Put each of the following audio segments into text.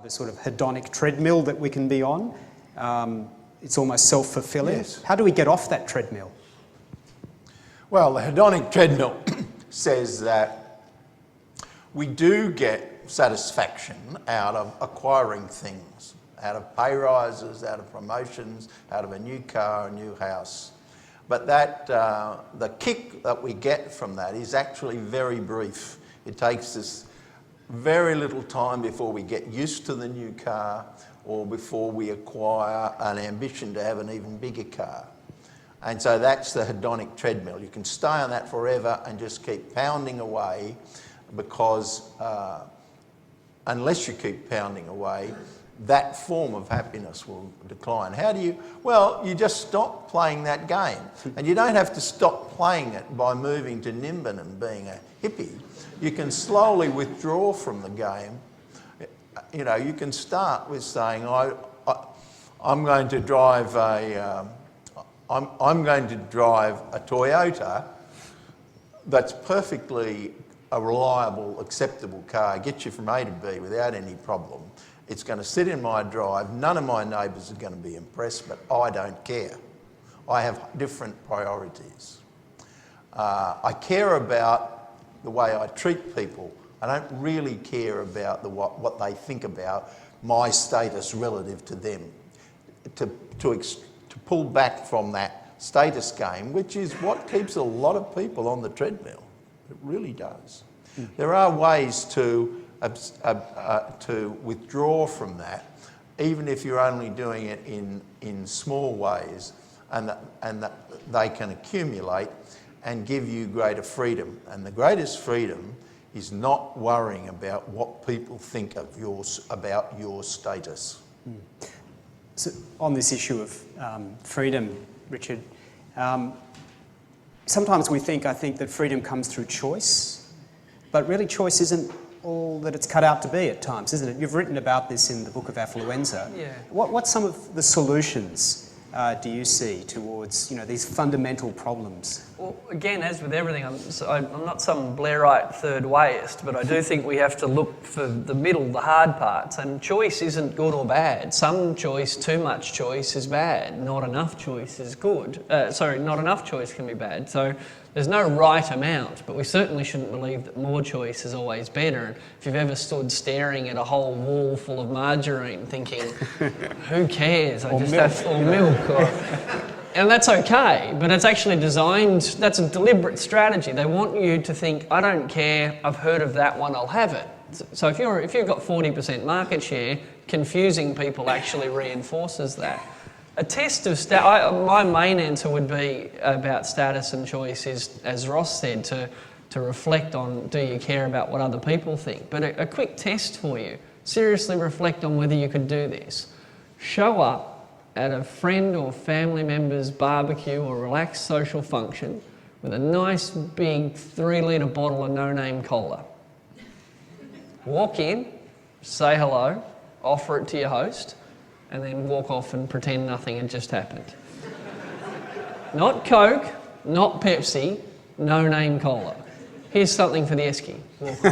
The sort of hedonic treadmill that we can be on. It's almost self-fulfilling. Yes. How do we get off that treadmill? Well, the hedonic treadmill says that we do get satisfaction out of acquiring things, out of pay rises, out of promotions, out of a new car, a new house. But that the kick that we get from that is actually very brief. It takes us very little time before we get used to the new car or before we acquire an ambition to have an even bigger car. And so that's the hedonic treadmill. You can stay on that forever and just keep pounding away because unless you keep pounding away, that form of happiness will decline. How do you? Well, you just stop playing that game. And you don't have to stop playing it by moving to Nimbin and being a hippie. You can slowly withdraw from the game. You know, you can start with saying, I'm going to drive a Toyota that's perfectly a reliable, acceptable car, gets you from A to B without any problem. It's going to sit in my drive. None of my neighbours are going to be impressed, but I don't care. I have different priorities. I care about the way I treat people. I don't really care about what they think about my status relative to them. To pull back from that status game, which is what keeps a lot of people on the treadmill. It really does. There are ways to withdraw from that, even if you're only doing it in small ways, and that they can accumulate and give you greater freedom. And the greatest freedom is not worrying about what people think of about your status. So on this issue of freedom, Richard, sometimes I think that freedom comes through choice, but really choice isn't all that it's cut out to be at times, isn't it? You've written about this in the book of Affluenza. Yeah. What's some of the solutions do you see towards these fundamental problems? Well, again, as with everything, I'm not some Blairite third wayist, but I do think we have to look for the middle, the hard parts. And choice isn't good or bad. Some choice, too much choice is bad. Not enough choice is good. Not enough choice can be bad. So there's no right amount, but we certainly shouldn't believe that more choice is always better. And if you've ever stood staring at a whole wall full of margarine thinking, who cares? Or milk. And that's okay, but it's actually designed, that's a deliberate strategy. They want you to think, I don't care, I've heard of that one, I'll have it. So if you've got 40% market share, confusing people actually reinforces that. A test of my main answer would be about status and choice is, as Ross said, to reflect on, do you care about what other people think? But a quick test for you, seriously reflect on whether you could do this. Show up at a friend or family member's barbecue or relaxed social function with a nice big 3-litre bottle of no-name cola. Walk in, say hello, offer it to your host, and then walk off and pretend nothing had just happened. Not Coke, not Pepsi, no-name cola. Here's something for the esky. Walk on.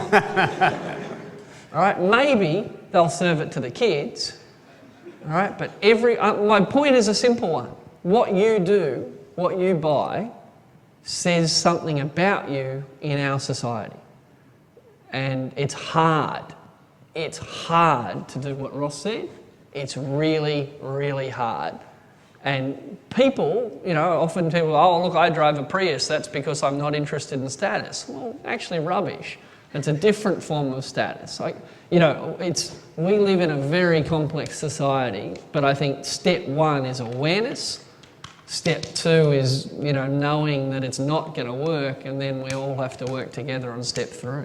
All right, maybe they'll serve it to the kids. All right, but my point is a simple one. What you do, what you buy, says something about you in our society. And it's hard. It's hard to do what Ross said. It's really, really hard. And people, often people, oh, look, I drive a Prius, that's because I'm not interested in status. Well, actually rubbish. It's a different form of status. We live in a very complex society, but I think step one is awareness. Step two is, knowing that it's not going to work, and then we all have to work together on step 3.